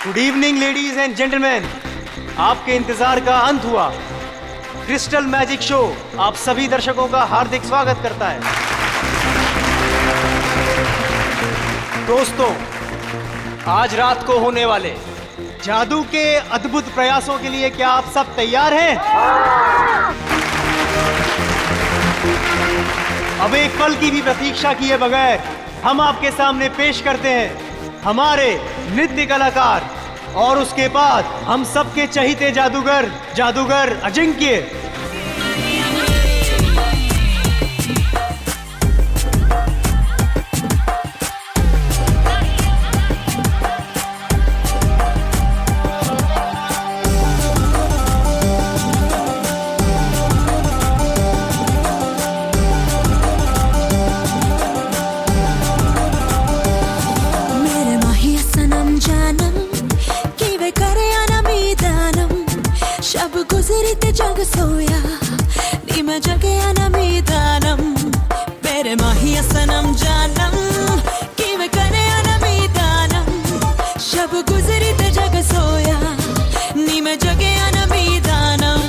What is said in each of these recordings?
Good evening ladies and gentleman, आपके इंतजार का अंत हुआ। क्रिस्टल मैजिक शो आप सभी दर्शकों का हार्दिक स्वागत करता है। दोस्तों, आज रात को होने वाले जादू के अद्भुत प्रयासों के लिए क्या आप सब तैयार हैं? अब एक पल की भी प्रतीक्षा किए बगैर हम आपके सामने पेश करते हैं हमारे नृत्य कलाकार और उसके बाद हम सबके चहीते जादूगर अजिंक्य। जग सोया नी मैं जगे अनमीदानम मेरे माहिया सनम जानम कि वे करे अनमीदानम शब गुजरी ते जग सोया नी मैं जगे अनमीदानम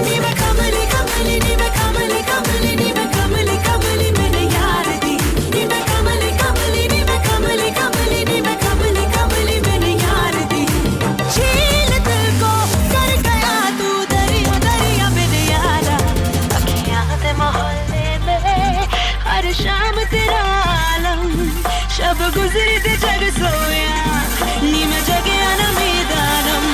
नी मैं कमली कमली नी मैं कमली कमली नी मैं कमली कमली मेरे यार दी नी मैं कमली कमली नी मैं कमली कमली नी मैं कमली कमली मेरे यार दी झील दिल को कर गया तू मोहल्ले में हर शाम तेरा आलम शब गुजरी ते जग सोया नी मैं जगे अनमीदानम।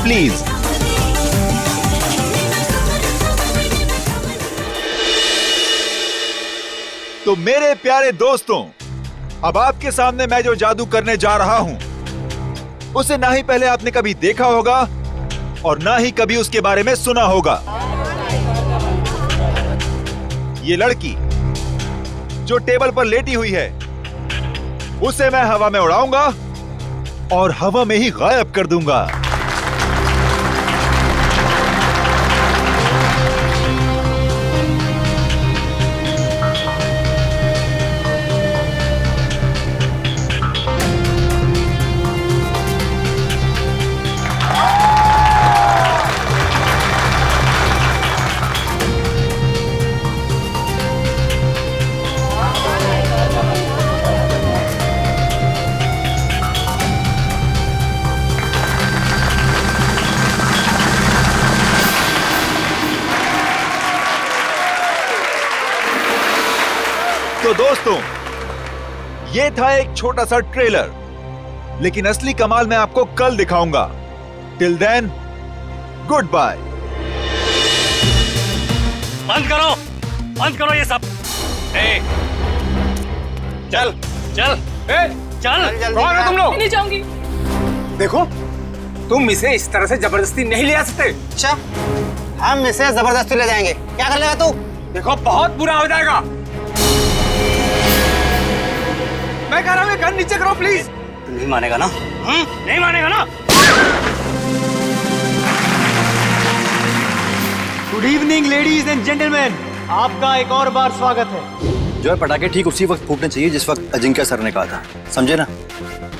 प्लीज तो मेरे प्यारे दोस्तों, अब आपके सामने मैं जो जादू करने जा रहा हूं उसे ना ही पहले आपने कभी देखा होगा और ना ही कभी उसके बारे में सुना होगा। ये लड़की जो टेबल पर लेटी हुई है उसे मैं हवा में उड़ाऊंगा और हवा में ही गायब कर दूंगा। तो दोस्तों, ये था एक छोटा सा ट्रेलर, लेकिन असली कमाल मैं आपको कल दिखाऊंगा। Till then, goodbye. बंद करो ये सब। चल चल चल, कौन हो तुम लोग? नहीं जाऊंगी। देखो, तुम इसे इस तरह से जबरदस्ती नहीं ले आ सकते। अच्छा, हम इसे जबरदस्ती ले जाएंगे, क्या कर लेगा तू? देखो, बहुत बुरा हो जाएगा। मैं कह रहा हूँ गन नीचे करो प्लीज। नहीं मानेगा ना? नहीं मानेगा ना? Good evening ladies and gentleman, आपका एक और बार स्वागत है। जो है पटाखे ठीक उसी वक्त फूटने चाहिए जिस वक्त अजिंक्य सर ने कहा था, समझे ना?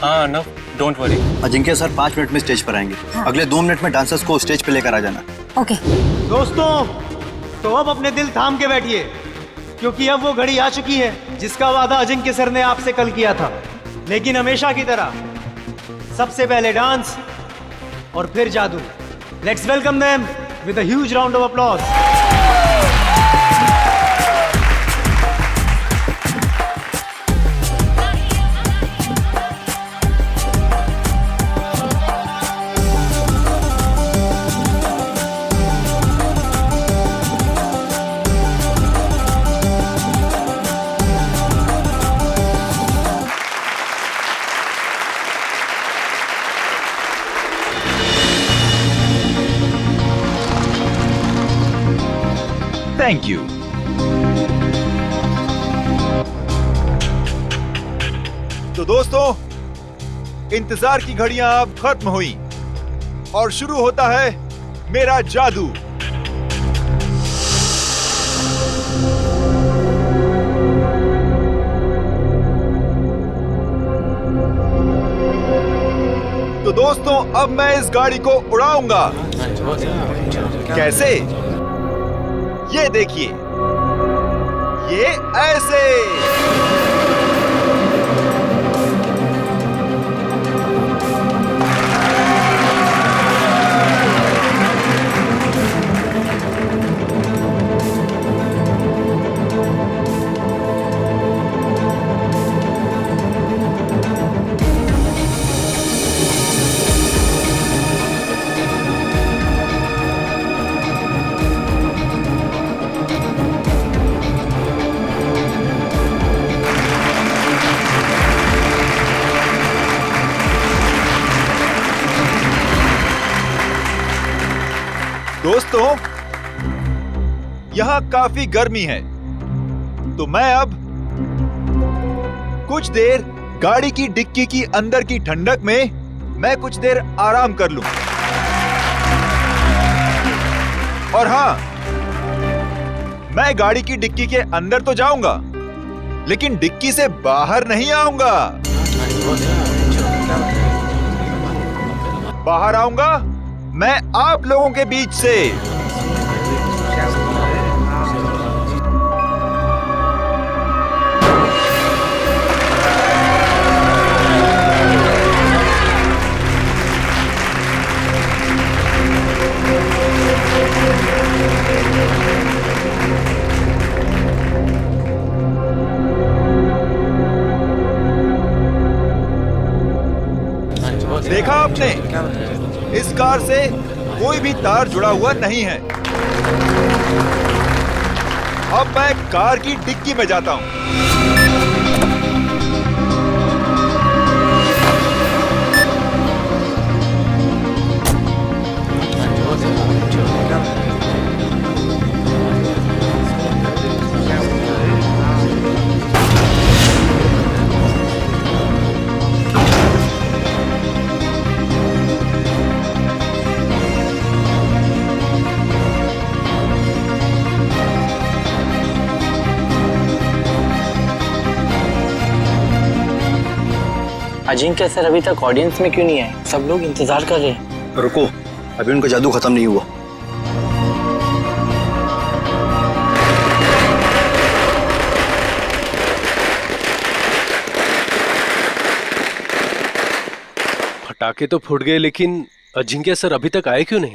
हाँ no, don't worry. Ajinkya sir 5 minute में स्टेज पर आएंगे। अगले 2 मिनट में डांसर्स को स्टेज पे लेकर आ जाना। ओके। दोस्तों, तो अब अपने दिल थाम के बैठिए, क्योंकि अब वो घड़ी आ चुकी है जिसका वादा अजिंक्य सर ने आपसे कल किया था। लेकिन हमेशा की तरह सबसे पहले डांस और फिर जादू। Let's welcome them with a huge round of applause. Thank you. तो दोस्तों, इंतजार की घड़ियां अब खत्म हुई और शुरू होता है मेरा जादू। तो दोस्तों, अब मैं इस गाड़ी को उड़ाऊंगा। कैसे? ये देखिए, ये ऐसे। दोस्तों, यहां काफी गर्मी है, तो मैं अब कुछ देर गाड़ी की डिक्की की अंदर की ठंडक में मैं कुछ देर आराम कर लूं। और हां, मैं गाड़ी की डिक्की के अंदर तो जाऊंगा, लेकिन डिक्की से बाहर नहीं आऊंगा। बाहर आऊंगा मैं आप लोगों के बीच से। देखा आपने, इस कार से कोई भी तार जुड़ा हुआ नहीं है। अब मैं कार की डिक्की में जाता हूं। अजिंक्य सर अभी तक ऑडियंस में क्यों नहीं आए? सब लोग इंतजार कर रहे हैं। रुको, अभी उनका जादू खत्म नहीं हुआ। पटाखे तो फूट गए, लेकिन अजिंक्य सर अभी तक आए क्यों नहीं?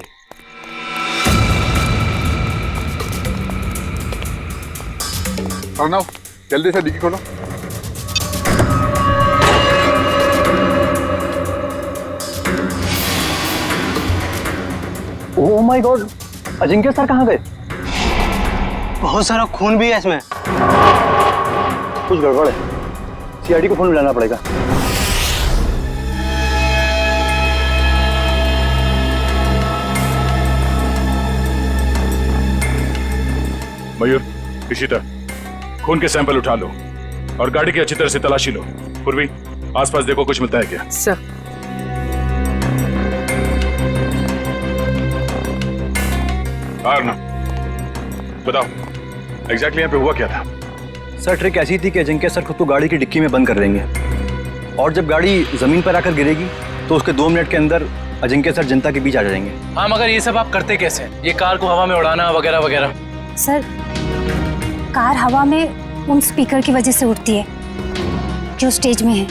अर्णव, जल्दी से डिक्की खोलो। Oh my God, Ajinkya sir कहाँ गए? बहुत सारा खून भी है इसमें। कुछ गड़बड़ है, सीआईडी को फोन मिलाना पड़ेगा। मयूर, इशिता, खून के सैंपल उठा लो। और गाड़ी की अच्छी तरह से तलाशी लो। पूर्वी, आसपास देखो कुछ मिलता है क्या। सर। बताओ एग्जैक्टली यहाँ पे हुआ क्या था। सर ट्रिक ऐसी थी कि अजिंक्य सर खुद को गाड़ी की डिक्की में बंद कर देंगे और जब गाड़ी जमीन पर आकर गिरेगी तो उसके 2 मिनट के अंदर अजिंक्य सर जनता के बीच आ जाएंगे। हाँ, मगर ये सब आप करते कैसे? ये कार को हवा में उड़ाना वगैरह वगैरह। सर, कार हवा में उन स्पीकर की वजह से उड़ती है जो स्टेज में है।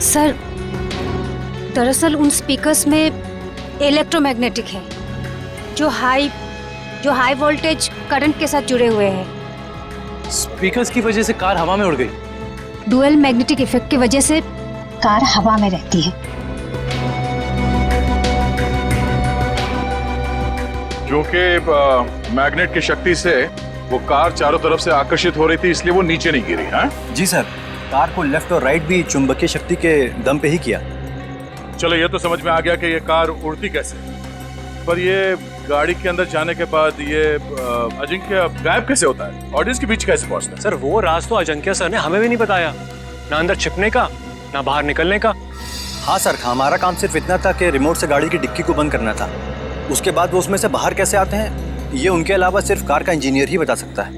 सर, दरअसल उन स्पीकर्स में इलेक्ट्रोमैग्नेटिक है जो हाई वोल्टेज करंट के साथ जुड़े हुए हैं। स्पीकर्स की वजह से कार हवा में उड़ गई। डुअल मैग्नेटिक इफेक्ट की वजह से कार हवा में रहती है। क्योंकि मैग्नेट की शक्ति से वो कार चारों तरफ से आकर्षित हो रही थी, इसलिए वो नीचे नहीं गिरी। हाँ जी सर, कार को लेफ्ट और राइट भी चुंबकीय शक्ति के दम पे ही किया। चलो ये तो समझ में आ गया कि ये कार उड़ती कैसे, पर ये गाड़ी के अंदर जाने के बाद ये अजिंक्य गायब कैसे होता है, ऑडियंस के बीच कैसे पहुंचता है? सर वो राज तो अजिंक्य सर ने हमें भी नहीं बताया, ना अंदर छिपने का ना बाहर निकलने का। हाँ सर, हमारा काम सिर्फ इतना था कि रिमोट से गाड़ी की डिक्की को बंद करना था। उसके बाद वो उसमें से बाहर कैसे आते हैं ये उनके अलावा सिर्फ कार का इंजीनियर ही बता सकता है।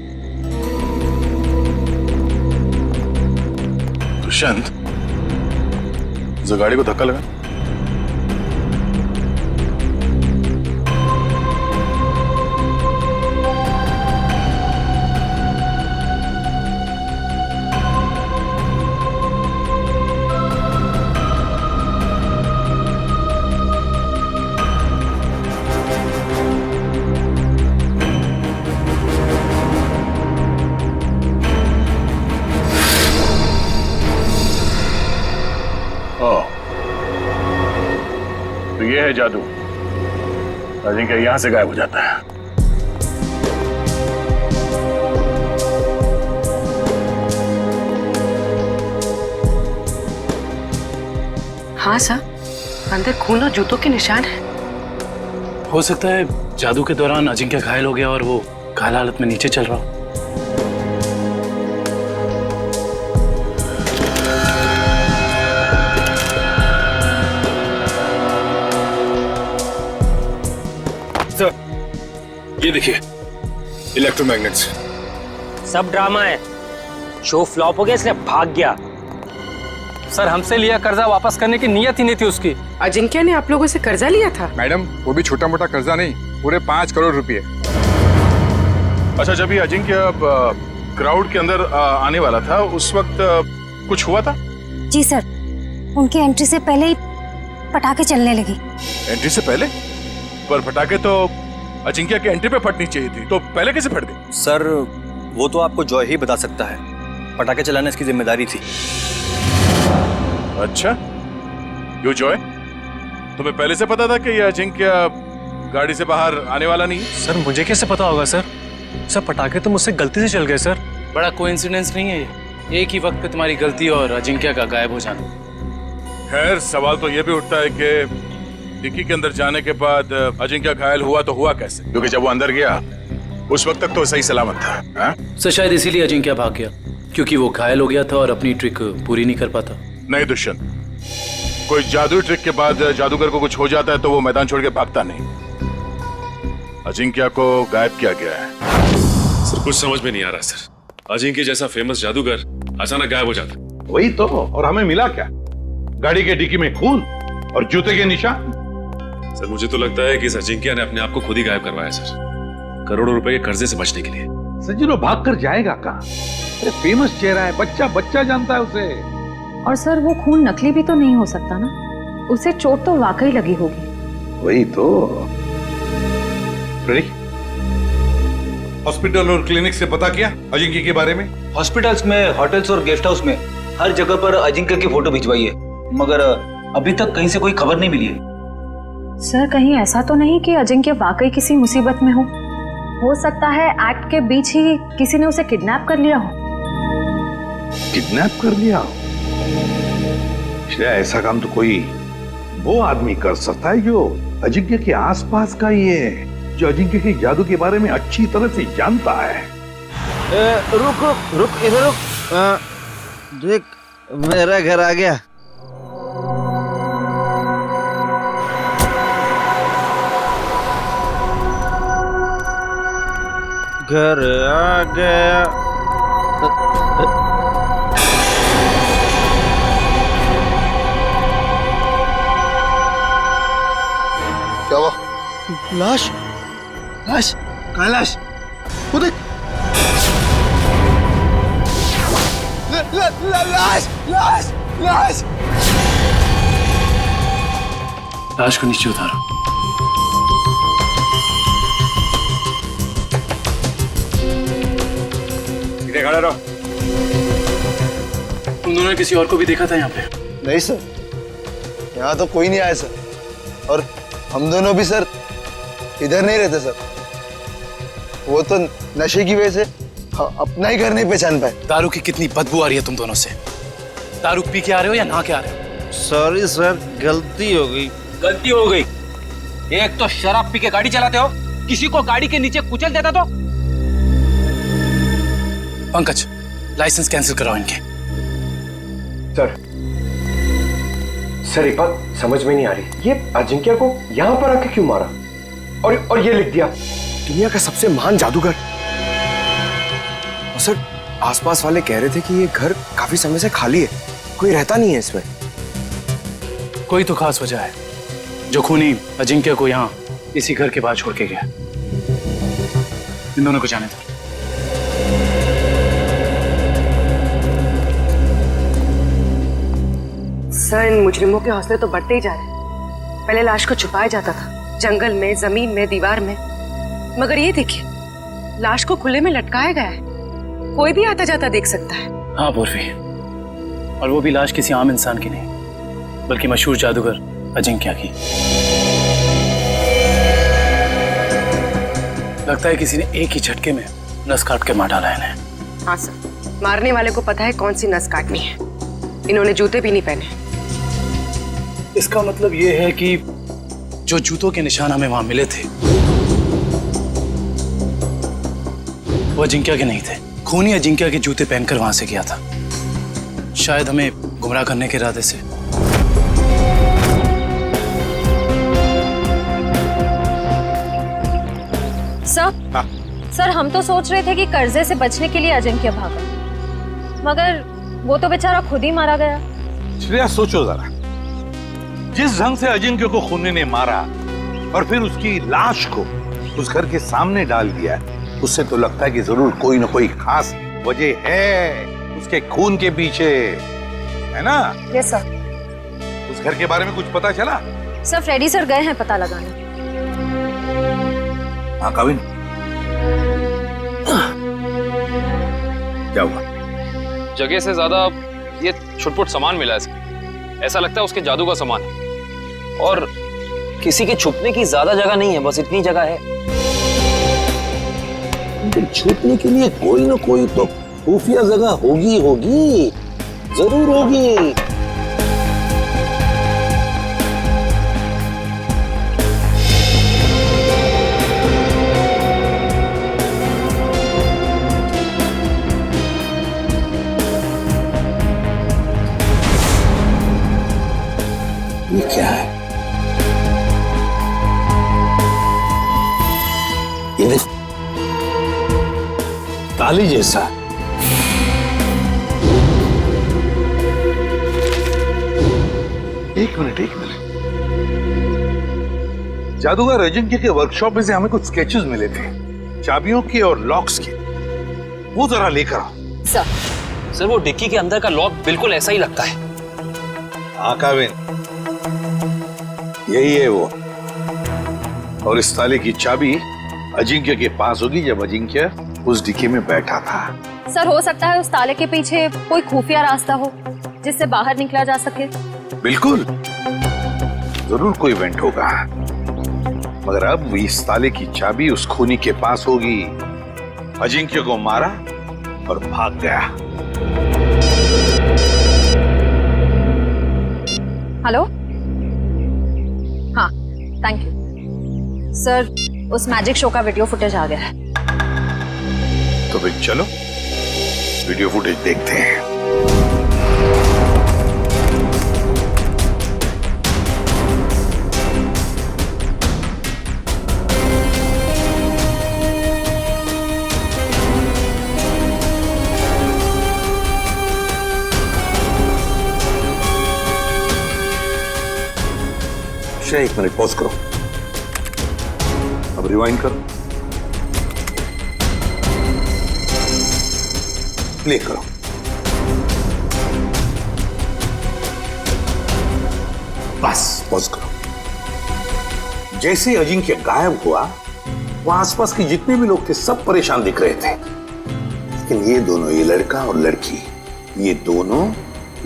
दुष्यंत, जो गाड़ी को धक्का लगा। तो ये है जादू। अजिंक्य यहां से गायब हो जाता है। हाँ सर, अंदर खून और जूतों के निशान है। हो सकता है जादू के दौरान अजिंक्य घायल हो गया और वो घायल हालत में नीचे चल रहा हो। ये देखिए, इलेक्ट्रोमैग्नेट्स। सब ड्रामा है, शो फ्लॉप हो गया इसलिए भाग गया। सर, हमसे लिया कर्जा वापस करने की नीयत ही नहीं थी उसकी। अजिंक्य ने आप लोगों से कर्जा लिया था? मैडम, वो भी छोटा मोटा कर्जा नहीं, पूरे 5 करोड़ रुपए। अच्छा, जब ये अजिंक्य क्राउड के अंदर आने वाला था उस वक्त कुछ हुआ था? जी सर, उनकी एंट्री से पहले ही पटाखे चलने लगी। एंट्री से पहले? पर पटाखे तो अजिंक्य के एंट्री पे फटनी चाहिए थी, तो पहले कैसे फट गई? सर वो तो आपको जॉय ही बता सकता है, पटाखे चलाना इसकी जिम्मेदारी थी। अच्छा, यो जॉय, तुम्हें पहले से पता था कि ये अजिंक्य गाड़ी से बाहर आने वाला नहीं? सर मुझे कैसे पता होगा सर? सर पटाखे तो मुझसे गलती से चल गए सर। बड़ा कोइंसिडेंस नहीं है ये, एक ही वक्त पे तुम्हारी गलती और अजिंक्य का गायब हो जाना। खैर, सवाल तो ये भी उठता है कि डिक्की के अंदर जाने के बाद अजिंक्य घायल हुआ तो हुआ कैसे? क्योंकि जब वो अंदर गया उस वक्त तक तो सही सलामत था। हाँ? सर शायद इसीलिए अजिंक्य भाग गया, क्योंकि वो घायल हो गया था और अपनी ट्रिक पूरी नहीं कर पाता। नहीं दुष्यंत, कोई जादू ट्रिक के बाद जादूगर को कुछ हो जाता है तो वो मैदान छोड़ के भागता नहीं। अजिंक्य को गायब किया गया है। सर कुछ समझ में नहीं आ रहा सर, अजिंक्य जैसा फेमस जादूगर अचानक गायब हो जाता। वही तो, और हमें मिला क्या? गाड़ी के डिक्की में खून और जूते के निशान। सर मुझे तो लगता है कि इस अजिंक्य ने अपने आप को खुद ही गायब करवाया सर, करोड़ों रुपए के कर्जे से बचने के लिए। सज्जनों, भाग कर जाएगा कहाँ? फेमस चेहरा है, बच्चा जानता है उसे। और सर वो खून नकली भी तो नहीं हो सकता ना, उसे चोट तो वाकई लगी होगी। वही तो। हॉस्पिटल और क्लिनिक से पता किया अजिंक्य के बारे में? हॉस्पिटल्स में, होटल्स और गेस्ट हाउस में हर जगह पर अजिंक्य की फोटो भिजवाई है, मगर अभी तक कहीं से कोई खबर नहीं मिली है। सर कहीं ऐसा तो नहीं कि अजिंक्य वाकई किसी मुसीबत में हो सकता है एक्ट के बीच ही किसी ने उसे किडनैप कर लिया हो। किडनैप कर लिया हो? ऐसा काम तो कोई वो आदमी कर सकता है जो अजिंक्य के आसपास का ही है, जो अजिंक्य के जादू के बारे में अच्छी तरह से जानता है। रुक रुक रुक इधर रुक। देख मेरा घर आ गया। घर आ गया। क्या हुआ? लाश लाश कहाँ लाश? वो देख लाश लाश लाश। लाश को नीचे उतारो। इधर खड़ा रहो। तुम दोनों ने किसी और को भी देखा था यहाँ पे? नहीं सर, यहाँ तो कोई नहीं आया सर। और हम दोनों भी सर इधर नहीं रहते सर। वो तो नशे की वजह से अपना ही घर नहीं पहचान पाए। दारू की कितनी बदबू आ रही है तुम दोनों से। दारू पी के आ रहे हो या नहा के आ रहे हो? सॉरी सर, गलती हो गई। गलती हो गई? एक तो शराब पी के गाड़ी चलाते हो, किसी को गाड़ी के नीचे कुचल देता तो। पंकज, लाइसेंस कैंसिल कराओ इनके। सर एक बात समझ में नहीं आ रही, ये अजिंक्य को यहाँ पर आके क्यों मारा? और ये लिख दिया दुनिया का सबसे महान जादूगर। और सर आसपास वाले कह रहे थे कि ये घर काफी समय से खाली है, कोई रहता नहीं है इसमें। कोई तो खास वजह है जो खूनी अजिंक्य को यहाँ इसी घर के बाहर छोड़ के गया। इन दोनों को जाने दो। सर, इन मुजरिमों के हौसले तो बढ़ते ही जा रहे हैं। पहले लाश को छुपाया जाता था, जंगल में, जमीन में, दीवार में, मगर ये देखिए लाश को खुले में लटकाया गया है। कोई भी आता जाता देख सकता है। हाँ पूर्वी, और वो भी लाश किसी आम इंसान की नहीं, बल्कि मशहूर जादूगर अजिंक्य की। लगता है किसी ने एक ही झटके में नस काट के मार डाला है इन्हें। हाँ सर, मारने वाले को पता है कौन सी नस काटनी है। इन्होंने जूते भी नहीं पहने। इसका मतलब ये है कि जो जूतों के निशान हमें वहां मिले थे वो अजिंक्य के नहीं थे। खूनी अजिंक्य के जूते पहनकर वहां से गया था, शायद हमें गुमराह करने के इरादे से। सर हम तो सोच रहे थे कि कर्जे से बचने के लिए अजिंक्य भागा, मगर वो तो बेचारा खुद ही मारा गया। श्रेया सोचो जरा, जिस ढंग से अजिंक्य को खूनी ने मारा और फिर उसकी लाश को उस घर के सामने डाल दिया, उससे तो लगता है कि जरूर कोई ना कोई खास वजह है उसके खून के पीछे, है ना? Yes sir. उस घर के बारे में कुछ पता चला? सर फ्रेडी सर गए हैं पता लगाने। हाँ कविन, क्या हुआ? जगह से ज्यादा ये छुटपुट सामान मिला है। ऐसा लगता है उसके जादू का सामान है। और किसी के छुपने की ज्यादा जगह नहीं है, बस इतनी जगह है। छुपने के लिए कोई ना कोई तो खुफिया जगह होगी होगी, जरूर होगी। ये क्या है? ये ताली जैसा। एक मिनट। जादूगर अजिंक्य के वर्कशॉप में से हमें कुछ स्केचेस मिले थे, चाबियों के और लॉक्स के। वो जरा लेकर आओ। सर वो डिक्की के अंदर का लॉक बिल्कुल ऐसा ही लगता है। हाँ काविन, यही है वो। और इस ताले की चाबी अजिंक्य के पास होगी जब अजिंक्य उस डिक्की में बैठा था। सर हो सकता है उस ताले के पीछे कोई खुफिया रास्ता हो जिससे बाहर निकला जा सके। बिल्कुल, जरूर कोई इवेंट होगा, मगर अब इस ताले की चाबी उस खूनी के पास होगी। अजिंक्य को मारा और भाग गया। हेलो, हाँ थैंक यू सर। उस मैजिक शो का वीडियो फुटेज आ गया है। तो अभी चलो वीडियो फुटेज देखते हैं। एक मिनट पॉज करो, अब रिवाइंड करो, प्ले करो। बस पॉज करो। जैसे ही अजिंक्य गायब हुआ, वहां आसपास के जितने भी लोग थे सब परेशान दिख रहे थे, लेकिन ये दोनों, ये लड़का और लड़की, ये दोनों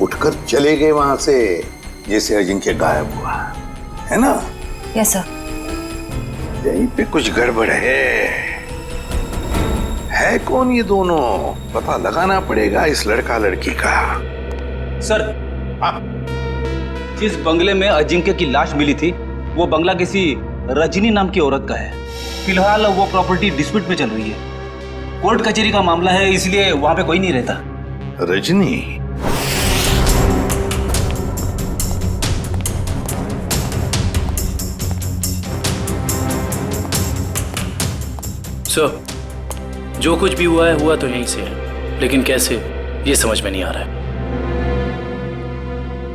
उठकर चले गए वहां से जैसे अजिंक्य गायब हुआ, है ना? Yes sir. यहीं पे कुछ गड़बड़ है कौन ये दोनों? पता लगाना पड़ेगा इस लड़का लड़की का। सर, जिस बंगले में अजिंक्य की लाश मिली थी वो बंगला किसी रजनी नाम की औरत का है। फिलहाल वो प्रॉपर्टी डिस्प्यूट में चल रही है, कोर्ट कचहरी का मामला है, इसलिए वहां पे कोई नहीं रहता। रजनी? सर, जो कुछ भी हुआ है हुआ तो यहीं से है, लेकिन कैसे ये समझ में नहीं आ रहा है।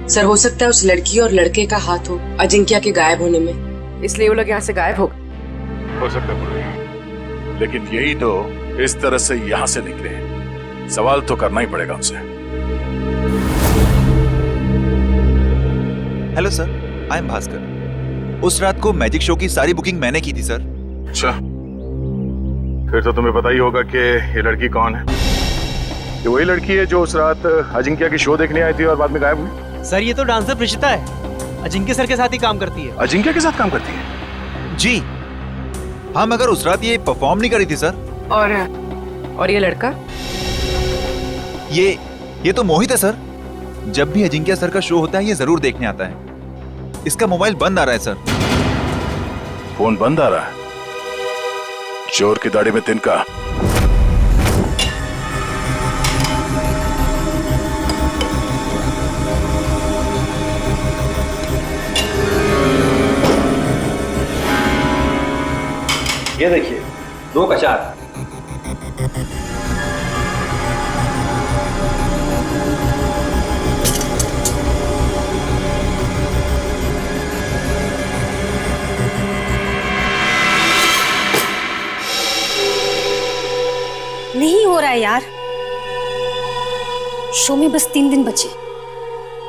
सर, हो सकता है उस लड़की और लड़के का हाथ हो अजिंक्य के गायब होने में, इसलिए वो लोग यहाँ से गायब हो सकता है, लेकिन यही तो इस तरह से यहाँ से निकले। सवाल तो करना ही पड़ेगा उनसे। Hello sir, I am Bhaskar. उस रात को मैजिक शो की सारी बुकिंग मैंने की थी सर। अच्छा, फिर तो तुम्हें पता ही होगा कि ये लड़की कौन है। ये वही लड़की है जो उस रात अजिंक्य की शो देखने आई थी और बाद में गायब हुई। सर, ये तो डांसर प्रिशिता है, अजिंक्य सर के साथ ही काम करती है। अजिंक्य के साथ काम करती है? जी हाँ, मगर उस रात ये परफॉर्म नहीं करी थी सर। और ये लड़का? ये तो मोहित है सर। जब भी अजिंक्य सर का शो होता है ये जरूर देखने आता है। इसका मोबाइल बंद आ रहा है सर। फोन बंद आ रहा है? चोर की दाढ़ी में तिनका। ये देखिए, 2 का 4। नहीं हो रहा है यार, शो में बस 3 दिन बचे।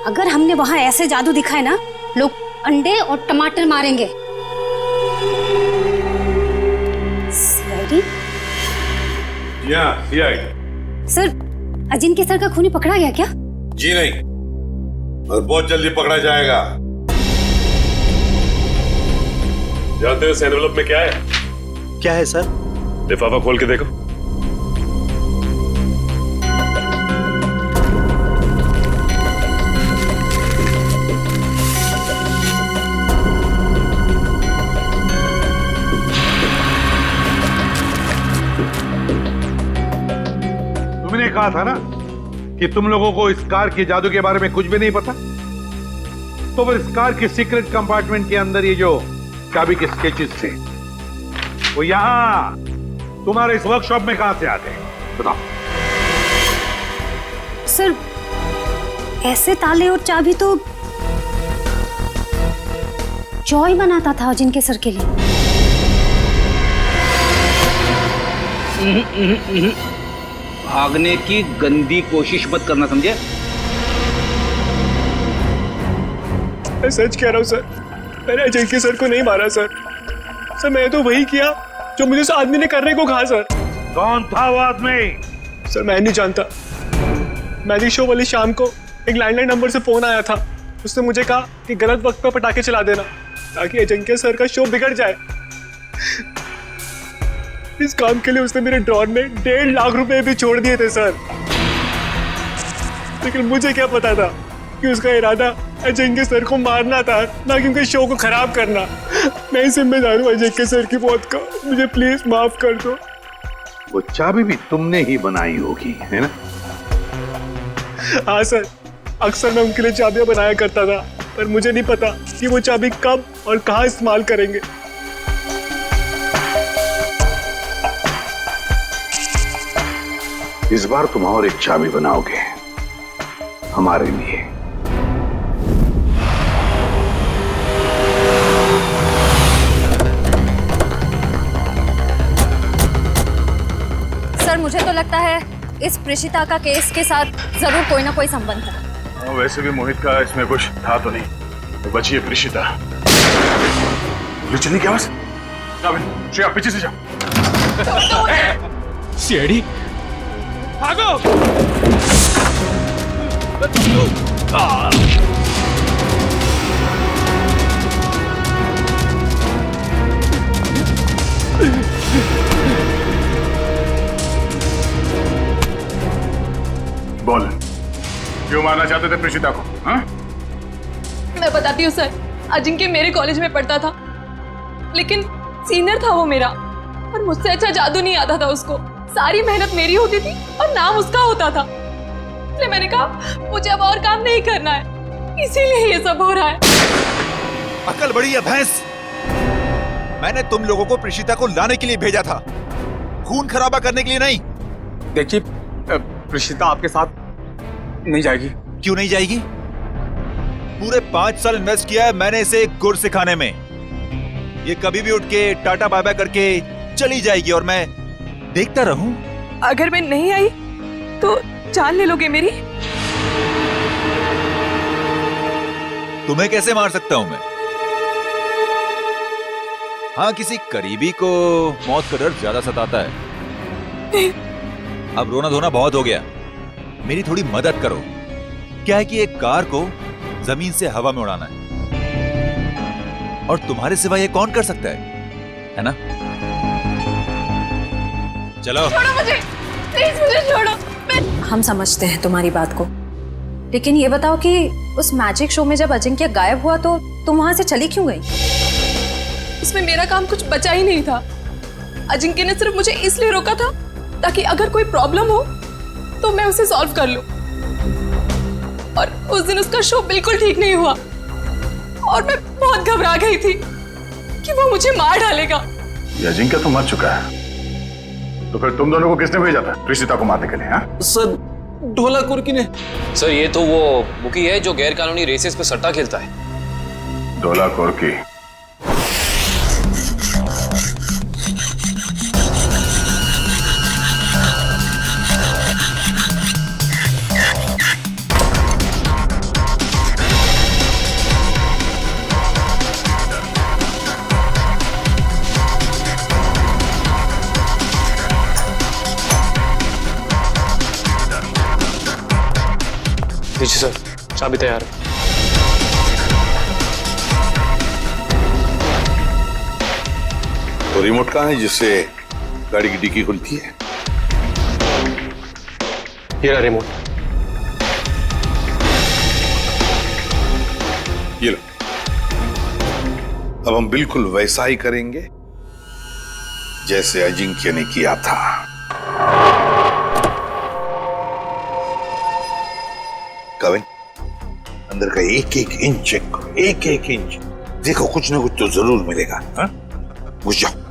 अगर हमने वहां ऐसे जादू दिखाए ना, लोग अंडे और टमाटर मारेंगे। सीआईडी? सर, अजिंक्य सर का खूनी पकड़ा गया क्या? जी नहीं, और बहुत जल्दी पकड़ा जाएगा। जानते हो इस एनवेलप में क्या है? क्या है सर? लिफाफा खोल के देखो। तुमने कहा था ना कि तुम लोगों को इस कार के जादू के बारे में कुछ भी नहीं पता, तो फिर इस कार के सीक्रेट कंपार्टमेंट के अंदर ये जो चाबी के स्केचेस थे वो यहां तुम्हारे इस वर्कशॉप में कहां से आते हैं, बताओ। सर, ऐसे ताले और चाबी तो जॉय बनाता था अजिंक्य सर के लिए। भागने की गंदी कोशिश मत करना, समझे? मैं सच कह रहा हूँ सर, मैंने अजिंक्य सर को नहीं मारा सर। सर, मैं तो वही किया जो मुझे उस आदमी ने करने को कहा सर। कौन था वो आदमी? सर, मैं नहीं जानता। मैजिक शो वाली शाम को एक लैंडलाइन नंबर से फोन आया था। उसने मुझे कहा कि गलत वक्त पर पटाखे चला देना ताकि अजिंक्य सर का शो बिगड़ जाए। इस काम के लिए उसने मेरे ड्रॉर में 1.5 लाख रुपए भी छोड़ दिए थे सर। लेकिन मुझे क्या पता था कि उसका इरादा अजिंक्य सर को मारना था, ना कि उनके शो को खराब करना। मैं जिम्मेदार हूँ अजिंक्य सर की मौत का। मुझे प्लीज माफ कर दो। वो चाबी भी तुमने ही बनाई होगी, है ना? हाँ सर, अक्सर मैं उनके लिए चाबियां बनाया करता था, पर मुझे नहीं पता कि वो चाबी कब और कहाँ इस्तेमाल करेंगे। इस बार तुम और एक चाबी बनाओगे हमारे लिए। सर मुझे तो लगता है इस प्रेषिता का केस के साथ जरूर कोई ना कोई संबंध है। वैसे भी मोहित का इसमें कुछ था तो नहीं, तो बची है प्रेषिता। चलने की आवाज, श्रेया पीछे से जाओ। सीआईडी भागो। बोल, क्यों मारना चाहते थे प्रेषिता को? हाँ? मैं बताती हूँ सर, अजिंक्य मेरे कॉलेज में पढ़ता था, लेकिन सीनियर था वो मेरा, और मुझसे अच्छा जादू नहीं आता था उसको। सारी मेहनत मेरी होती थी और नाम उसका होता था। इसलिए मैंने कहा मुझे अब और काम नहीं करना है, इसीलिए ये सब हो रहा है। अकल बड़ी है भैंस। मैंने तुम लोगों को प्रेषिता को लाने के लिए भेजा था, खून खराबा करने के लिए नहीं। देखिए, प्रेषिता आपके साथ नहीं जाएगी। क्यों नहीं जाएगी? पूरे 5 साल इन्वेस्ट किया है मैंने इसे गुर सिखाने में। ये कभी भी उठ के टाटा बाय बाय करके चली जाएगी और मैं देखता रहूं। अगर मैं नहीं आई तो जान ले लोगे मेरी? तुम्हें कैसे मार सकता हूं मैं? हाँ, किसी करीबी को मौत का डर ज्यादा सताता है। अब रोना धोना बहुत हो गया, मेरी थोड़ी मदद करो। क्या है कि एक कार को जमीन से हवा में उड़ाना है, और तुम्हारे सिवा ये कौन कर सकता है ना? चलो छोड़ो मुझे, प्लीज मुझे छोड़ो। हम समझते हैं तुम्हारी बात को, लेकिन ये बताओ कि उस मैजिक शो में जब अजिंक्य गायब हुआ तो तुम वहां से चली क्यों गई? उसमें मेरा काम कुछ बचा ही नहीं था। अजिंक्य ने सिर्फ मुझे इसलिए रोका था ताकि अगर कोई प्रॉब्लम हो तो मैं उसे सॉल्व कर लूं। और उस दिन उसका शो बिल्कुल ठीक नहीं हुआ और मैं बहुत घबरा गई थी कि वो मुझे मार डालेगा। ये अजिंक्य तो मर चुका है, तो फिर तुम दोनों को किसने भेजा था प्रेषिता को मारने के लिए? हाँ सर, ढोला कुर्की ने। सर ये तो वो मुकी है जो गैर कानूनी रेसेस पे सट्टा खेलता है। ढोला कुर्की? जी सर, चाबी तैयार है। तो रिमोट कहाँ है जिससे गाड़ी की डिक्की खुलती है? ये रहा रिमोट। ये लो। अब हम बिल्कुल वैसा ही करेंगे जैसे अजिंक्य ने किया था। कविन, अंदर का एक एक इंच चेक करो, एक एक इंच। देखो कुछ ना कुछ तो जरूर मिलेगा। हाँ, घुस जाओ।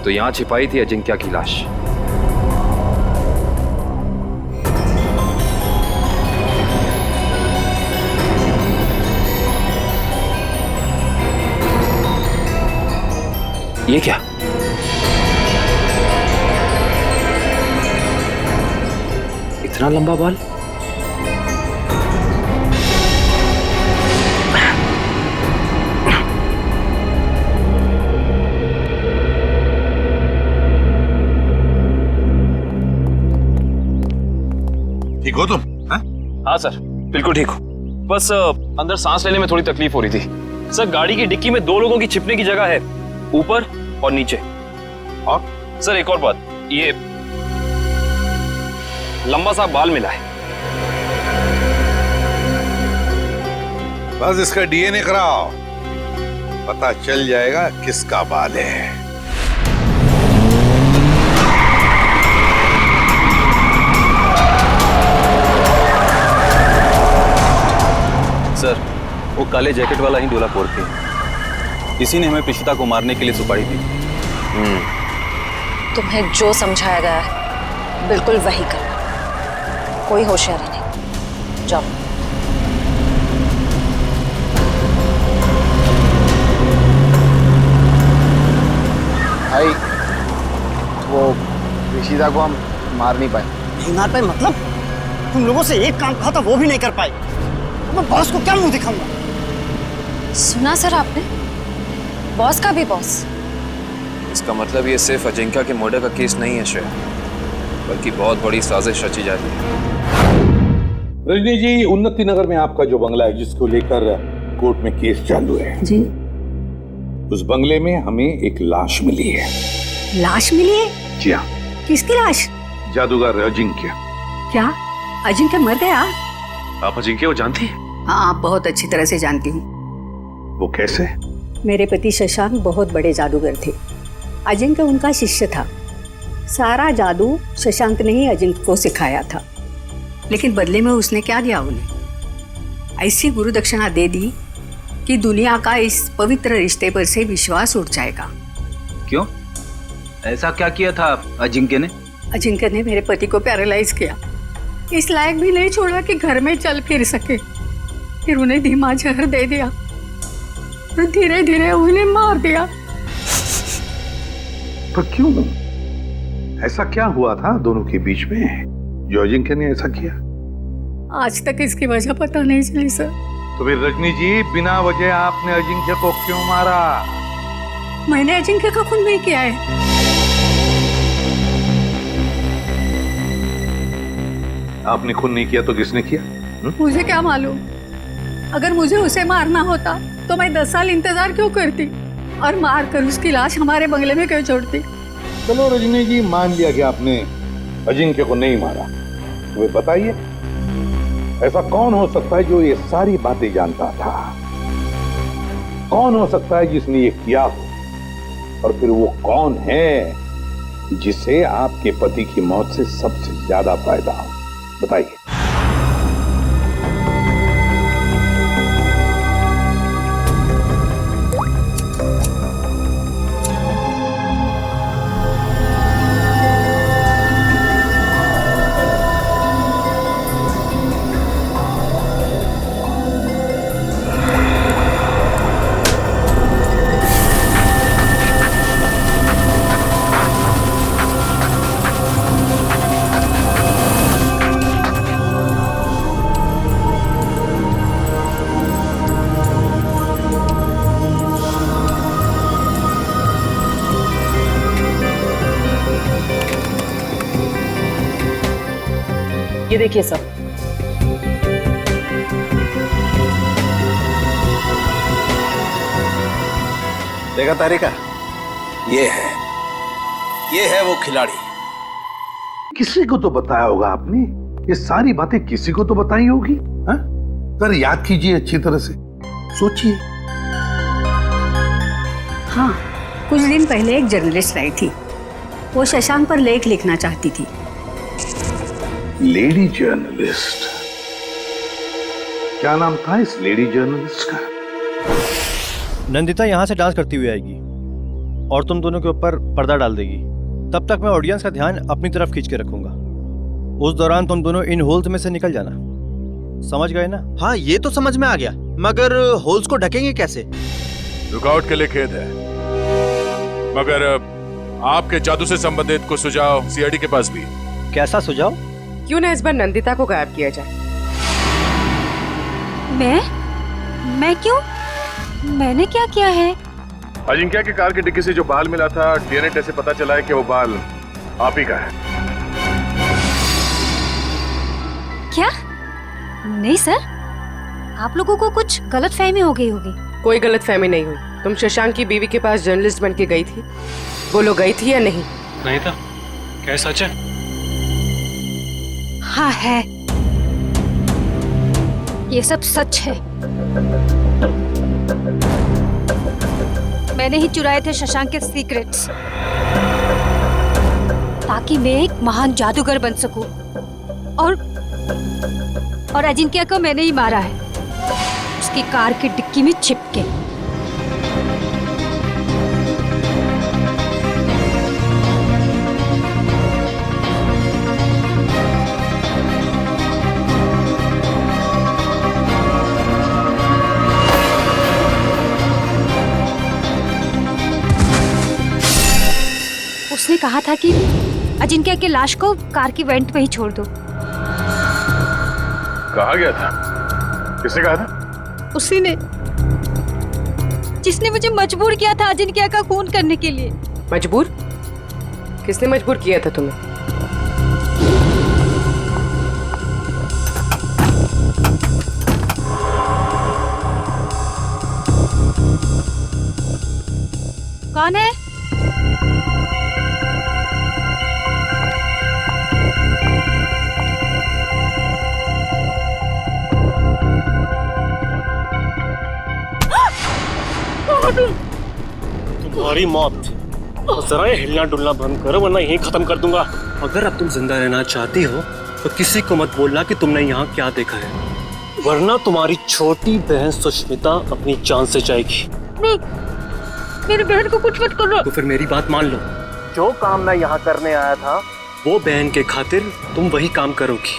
तो यहां छिपाई थी अजिंक्य की लाश। ये क्या? इतना लंबा बाल? ठीक हो तुम? हाँ सर, बिल्कुल ठीक हूँ। बस अंदर सांस लेने में थोड़ी तकलीफ हो रही थी। सर, गाड़ी की डिक्की में 2 लोगों की छिपने की जगह है, ऊपर और नीचे। और सर एक और बात, ये लंबा सा बाल मिला है। बस इसका डीएनए कराओ, पता चल जाएगा किसका बाल है। सर, वो काले जैकेट वाला ही डोला कोर थे। इसी ने हमें प्रीशिता को मारने के लिए सुपारी दी। तुम्हें जो समझाया गया है बिल्कुल वही करना, कोई होशियारी नहीं। जाओ। भाई, वो ऋषिदा को हम मार नहीं पाए। नहीं मार पाए मतलब? तुम लोगों से एक काम कहा था वो भी नहीं कर पाए। मैं बॉस को क्या मुंह दिखाऊंगा? सुना सर आपने? बॉस का भी बॉस। इसका मतलब ये सिर्फ अजिंक्या के मर्डर का केस नहीं है श्रेया, बल्कि बहुत बड़ी साजिश रची जा रही है। रजनी जी, उन्नति नगर में आपका जो बंगला है जिसको लेकर कोर्ट में केस चालू है जी, उस बंगले में हमें एक लाश मिली है। लाश मिली है? जी हाँ। किसकी लाश? जादूगर अजिंक्य। क्या अजिंक्य मर गया? आप अजिंक्य को जानती हैं? हाँ, बहुत अच्छी तरह से जानती हूँ। वो कैसे? मेरे पति शशांक बहुत बड़े जादूगर थे। अजिंक्य उनका शिष्य था। सारा जादू शशांक ने ही अजिंक्य को सिखाया था, लेकिन बदले में उसने क्या दिया उन्हें? ऐसी गुरु दक्षिणा दे दी कि दुनिया का इस पवित्र रिश्ते पर से विश्वास उठ जाएगा। क्यों? ऐसा क्या किया था अजिंक्य ने? अजिंक्य ने मेरे पति को पैरालाइज किया, इस लायक भी नहीं छोड़ा कि घर में चल फिर सके। फिर उन्हें धीमा जहर दे दिया और धीरे धीरे उन्हें मार दिया। पर क्यों? ऐसा क्या हुआ था दोनों के बीच में जो अजिंक्य ने ऐसा किया? आज तक इसकी वजह पता नहीं चली सर। तो फिर रजनी जी, बिना वजह आपने अजिंक्य को क्यों मारा? मैंने अजिंक्य का खून नहीं किया है। आपने खून नहीं किया तो किसने किया? मुझे क्या मालूम? अगर मुझे उसे मारना होता तो मैं 10 साल इंतजार क्यों करती और मार कर उसकी लाश हमारे बंगले में क्यों छोड़ती? चलो रजनी जी, मान लिया कि आपने अजिंक्य को नहीं मारा। तो बताइए, ऐसा कौन हो सकता है जो ये सारी बातें जानता था? कौन हो सकता है जिसने ये किया हो? और फिर वो कौन है जिसे आपके पति की मौत से सबसे ज्यादा फायदा हो? बताइए। ये देखिए सर, देखा तारिका? ये है वो खिलाड़ी। किसी को तो बताया होगा आपने, ये सारी बातें किसी को तो बताई होगी। हाँ? पर याद कीजिए अच्छी तरह से, सोचिए। हाँ, कुछ दिन पहले एक जर्नलिस्ट आई थी। वो शशांक पर लेख लिखना चाहती थी। Lady journalist? क्या नाम था इस लेडी जर्नलिस्ट का? नंदिता यहाँ से डांस करती हुई आएगी और तुम दोनों के ऊपर पर्दा डाल देगी। तब तक मैं ऑडियंस का ध्यान अपनी तरफ खींच के रखूंगा। उस दौरान तुम दोनों इन होल्स में से निकल जाना। समझ गए ना? हाँ, ये तो समझ में आ गया, मगर होल्स को ढकेंगे कैसे? रुकावट के लिए खेद है, मगर आपके जादू से संबंधित कुछ सुझाव सीआईडी के पास भी। कैसा सुझाव? क्यों ना इस बार नंदिता को गायब किया जाए? मैं क्यों? मैंने क्या किया है? अजिंक्या की कार की डिक्की से जो बाल मिला था, डीएनए टेस्ट से पता चला है कि वो बाल आप ही का है। क्या? नहीं सर, आप लोगों को कुछ गलतफहमी हो गई होगी। कोई गलतफहमी नहीं हुई। तुम शशांक की बीवी के पास जर्नलिस्ट बन के गई थी, बोलो गई थी या नहीं? नहीं था। क्या सच है? हाँ है, ये सब सच है। मैंने ही चुराए थे शशांक के सीक्रेट्स ताकि मैं एक महान जादूगर बन सकूं। और अजिंक्य को मैंने ही मारा है, उसकी कार की डिक्की में छिप के। उसने कहा था कि अजिंक्य के लाश को कार की वेंट में ही छोड़ दो। कहा गया था? किसने कहा था? उसी ने, जिसने मुझे मजबूर किया था अजिंक्य का खून करने के लिए। मजबूर? किसने मजबूर किया था तुम्हें? कौन है? तुम्हारी मौत। जरा ये हिलना डुलना बंद करो वरना यहीं खत्म कर दूंगा। अगर अब तुम जिंदा रहना चाहती हो तो किसी को मत बोलना कि तुमने यहाँ क्या देखा है, वरना तुम्हारी छोटी बहन सुष्मिता अपनी जान से जाएगी। नहीं, मेरी बहन को कुछ मत करो। तो फिर मेरी बात मान लो, जो काम मैं यहाँ करने आया था वो बहन के खातिर तुम वही काम करोगी।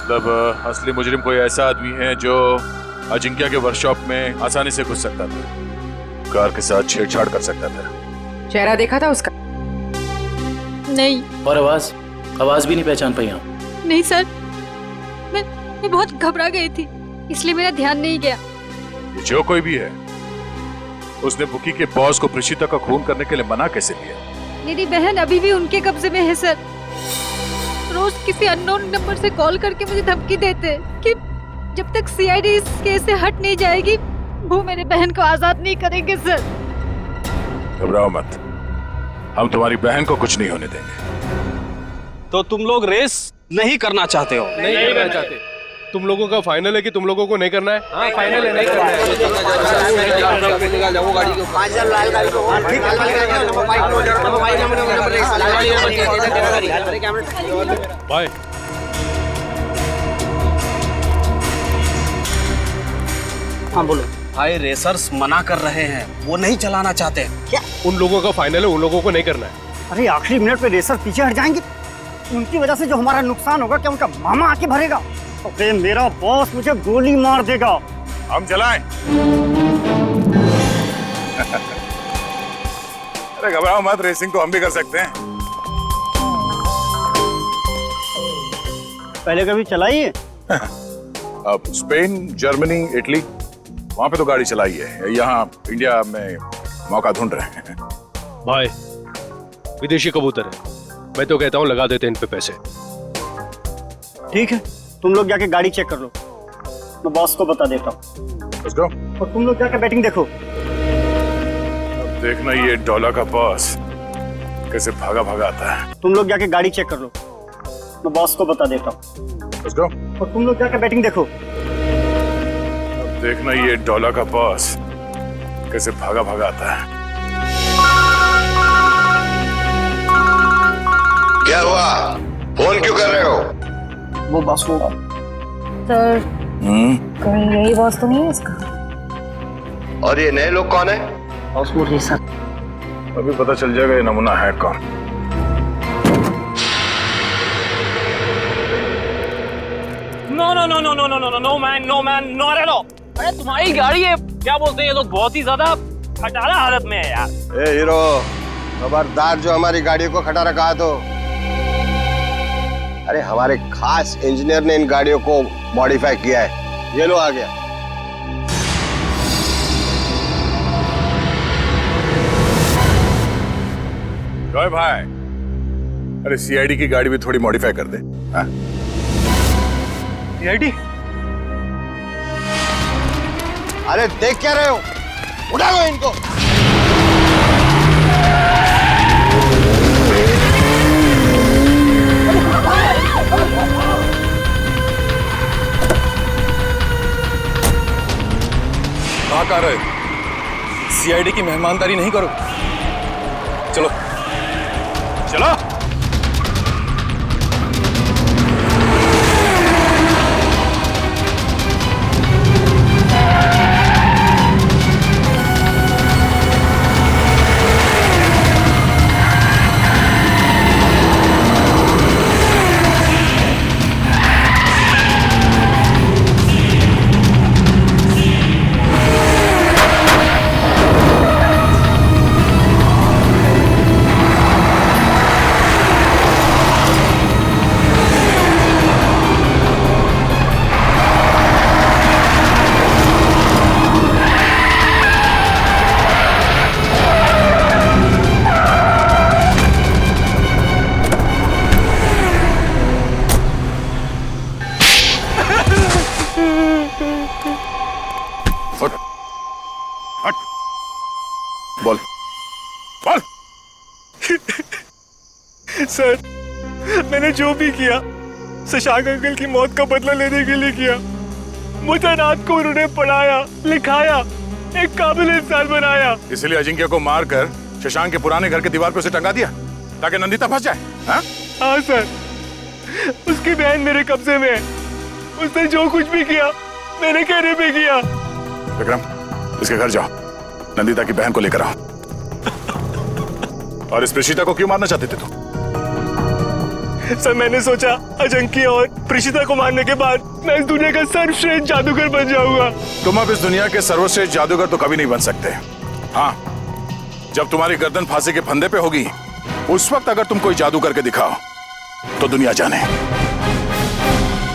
मतलब असली मुजरिम कोई ऐसा आदमी है जो अजिंक्या के वर्कशॉप में आसानी से घुस सकता था, कार के साथ छेड़छाड़ कर सकता था। चेहरा देखा था उसका? नहीं। और आवाज भी नहीं पहचान पाई आप? नहीं सर, मैं बहुत घबरा गई थी, इसलिए मेरा ध्यान नहीं गया। जो कोई भी है, उसने बुकी के बॉस को प्रीशिता का खून करने के लिए मना कैसे किया? मेरी बहन अभी भी उनके कब्जे में है सर। रोज किसी अननोन नंबर से कॉल करके मुझे धमकी देते कि जब तक सीआईडी इस केस से हट नहीं जाएगी वो मेरे बहन को आजाद नहीं करेंगे सर। घबराओ मत, हम तुम्हारी बहन को कुछ नहीं होने देंगे। तो तुम लोग रेस नहीं करना चाहते हो? नहीं करना चाहते। तुम लोगों का फाइनल है कि तुम लोगों को नहीं करना है? हाँ, फाइनल है, नहीं करना है। बाय। हाँ बोलो। भाई रेसर्स मना कर रहे हैं, वो नहीं चलाना चाहते। क्या? उन लोगों का फाइनल है, उन लोगों को नहीं करना है। अरे आखिरी मिनट पे रेसर पीछे हट जाएंगे, उनकी वजह से जो हमारा नुकसान होगा क्या उनका मामा आके भरेगा? अरे मेरा बॉस मुझे गोली मार देगा। हम चलाएं? अरे घबराओ मत, रेसिंग तो हम भी कर सकते हैं। पहले कभी चलाई है? अब स्पेन, जर्मनी, इटली, वहां पे तो गाड़ी चलाई है। यहाँ इंडिया में मौका ढूंढ रहे हैं। भाई विदेशी कबूतर है, मैं तो कहता हूँ लगा देते इन पे पैसे। ठीक है, तुम लोग जाके गाड़ी चेक कर लो, मैं बॉस को बता देता हूँ। Let's go. और तुम लोग जाके बैटिंग देखो। अब देखना ये डॉलर का बॉस कैसे भागा भागा आता है। तुम लोग जाके गाड़ी चेक कर लो, मैं बॉस को बता देता हूँ। Let's go. और तुम लोग जाके बैटिंग देखो। अब देखना ये डॉलर का बॉस कैसे भागा भागा आता है। क्या हुआ? फोन क्यों कर रहे हो? वो बॉस को। सर, कहीं यही बॉस तो नहीं है इसका? और ये नए लोग कौन है? बॉस वो रेसर। अभी पता चल जाएगा ये नमूना है कौन। No no no no no no no no man, no man, no रेलो। अरे तुम्हारी गाड़ी है, क्या बोलते हैं ये लोग, बहुत ही ज्यादा खटारा हालत में है यार। ए हीरो, खबरदार जो हमारी गाड़ियों को खटा रखा तो। अरे हमारे खास इंजीनियर ने इन गाड़ियों को मॉडिफाई किया है। ये लो आ गया। जॉय भाई, अरे सीआईडी की गाड़ी भी थोड़ी मॉडिफाई कर दे। सीआईडी? अरे देख क्या रहे हो, उठाओ इनको। कहाँ का रहे? सीआईडी की मेहमानदारी नहीं करो। चलो चलो। बोल बोल। सर, मैंने जो भी किया शशांक अंकल की मौत का बदला लेने के लिए किया। मुझे रात को उन्होंने पढ़ाया, लिखाया, एक काबिल इंसान बनाया। इसलिए अजिंक्य को मारकर शशांक के पुराने घर के दीवार पे उसे टंगा दिया ताकि नंदिता फंस जाए। हाँ सर, उसकी बहन मेरे कब्जे में है। उसने जो कुछ भी किया मेरे कहने पे किया। विक्रम, इसके घर जाओ, नंदिता की बहन को लेकर आओ। और इस प्रीशिता को क्यों मारना चाहते थे तुम? सर, मैंने सोचा अजिंक्य और प्रीशिता को मारने के बाद मैं इस दुनिया का सर्वश्रेष्ठ जादूगर बन जाऊंगा। तुम अब इस दुनिया के सर्वश्रेष्ठ जादूगर तो कभी नहीं बन सकते। हाँ, जब तुम्हारी गर्दन फांसी के फंदे पे होगी, उस वक्त अगर तुम कोई जादू करके दिखाओ तो दुनिया जाने।